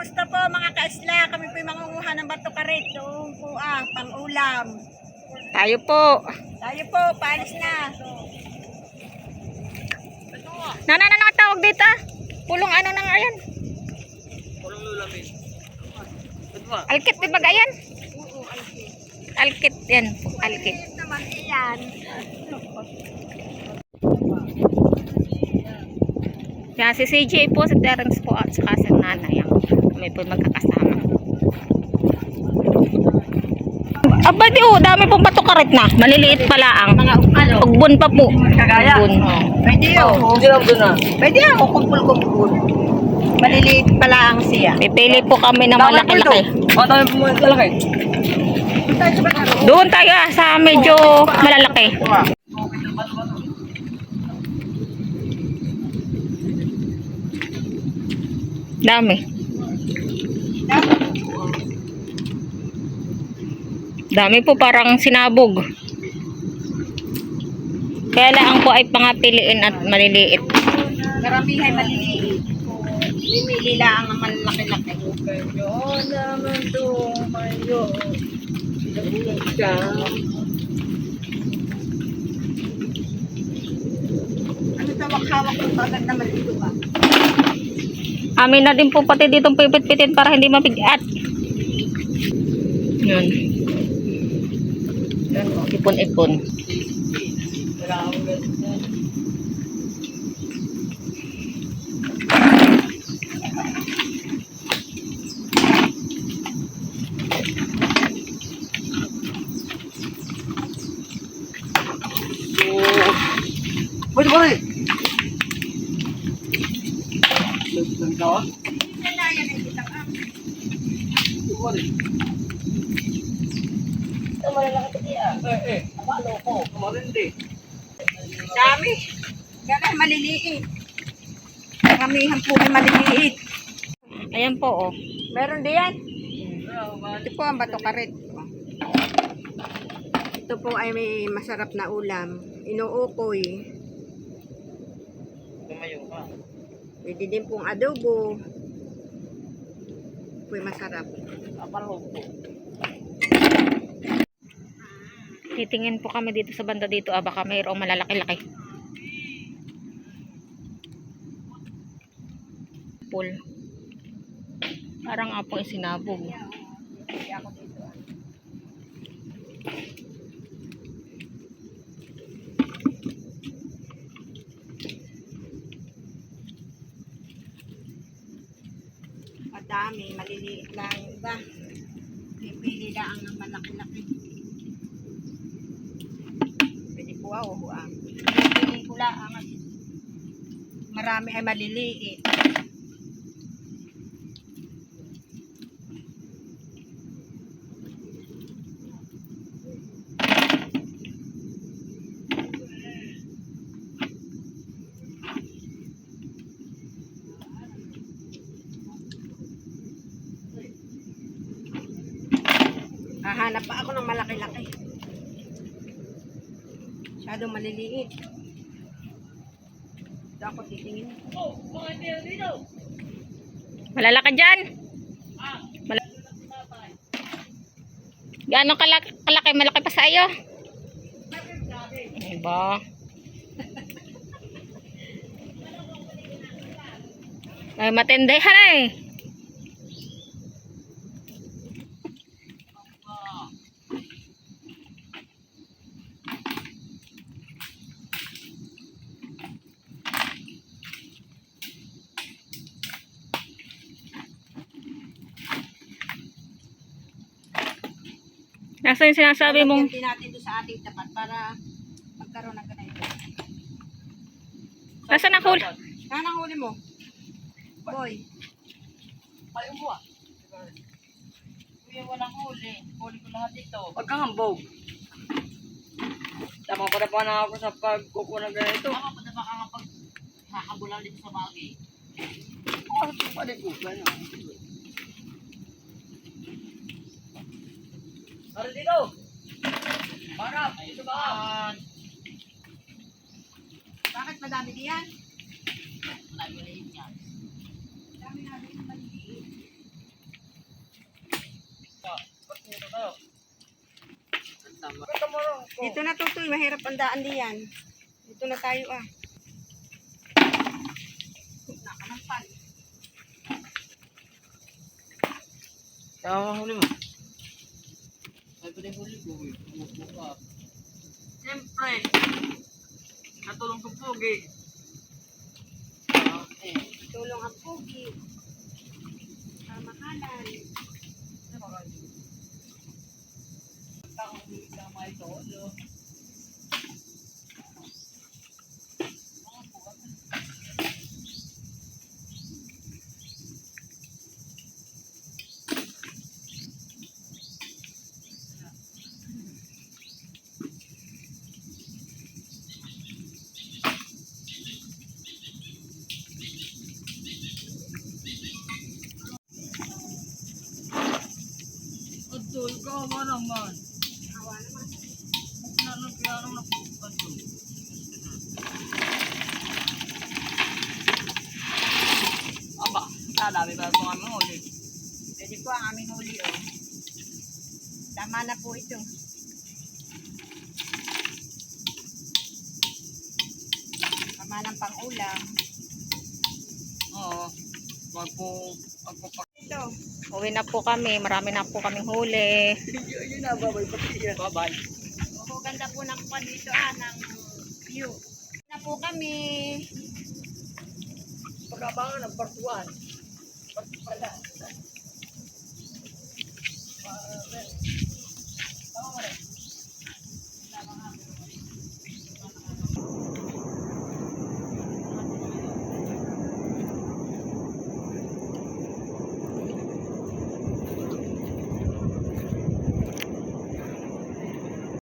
Kumusta po mga kaisla? Kami po yung mangunguha ng bato karet. Doon po pang-ulam. Tayo po. Tayo po, paalis na. Nana tawag dito ah. Pulong ano na nga yan? Pulong lulamin. Alkit, di ba yan? Oo, alkit. Alkit yan. Alkit. Alkit naman iyan. Yan, si CJ po, si Terence po at saka si nanay. Kami po magkakasama. Aba di dami pong bato karet na. Maliliit pala ang. Ugbon pa po. Kagaya. Ugbon. Pwede yun. Hindi lang doon na. Pwede yan, kumpul-kumpul. Maliliit pala ang siya. Pipili po kami ng malaki-laki. O, tayo po mga lalaki. Doon tayo sa medyo malalaki. Dami. Dami po parang sinabog. Kaya lang po ay pangapiliin at maliliit. Karamihan maliliit. Mimili lang ang malaki-laki. Kayo naman tumayo. Ano tawag-hawak ng bagad naman ito ba? Amin na din po pati ditong pipit-pitin para hindi mabigat. Yun. Yan o, ipon-ipon. Pwede ba rin? Nagkawa? Nalayan ang kitang Pwede ba rin? Ito malalaki ito yan. Amalo ko. Kumarindi. Dami. Ganun, maliliit. Karamihan po ay maliliit. Ayan po, oh. Meron din yan. Ito po ang bato karet. Ito po ay may masarap na ulam. Inuukoy. Tumayo ka. Pwede din pong adobo. Ito po ay masarap. Apalo ko. Titingin po kami dito sa banda dito. Baka mayroong malalaki-laki. Pool. Parang apong isinabog. Madami, maliliit lang yung iba. Pipili lang ang malaki-laki. Pwede po pipili ko lang ang marami ay maliliit. Hahanap pa ako ng malaki-laki. Masyadong maliliit. Ito ako titingin. Malalaki dyan. Gaano kalaki? Malaki pa sa iyo? Diba? Ay, matindihan eh. Nasaan yung sinasabi mong Lagyan natin doon sa ating tapat para magkaroon ng ganito. nasaan ang huli? Saan ang huli mo? Boy. Payo mo ah. Kuya, walang huli. Huli ko lahat ito. Pagkahambog. Tama pa na pa na ako sa pagkukuha ng ganito. Tama pa na baka kapag hakabulan dito sa bagay. Palikugan na. Tara dito! Marap! Ito ba? Bakit madami diyan? Maliliit yan. Dami natin yung maliliit. Pagpunta tayo. Ang tama. Ganda mo rin. Dito na tutoy, mahirap ang daan diyan. Dito na tayo ah. Nakanampal. Kaya mahuli mo. Ay, pwede huli ko. Tumupo ka. Siyempre. Natulong sa pogi. Okay. Tulong ang pogi. Makalan. Taong huli ka mga ito. Ano? Adol, kawa naman. Awa naman. Kaya naman adol. Aba, kadami ba ito kami huli? Pwede po ang aming huli oh. Tama na po ito. Tama ng pang-ulam. Oo. Magpo Ito. Uwi na po kami. Marami na po kaming huli. Yun na, babay pati yan. Babay. Oh, ganda po ng kwan dito ah, ng view. Na po kami. Pagkabangan ng part 1. Part pala.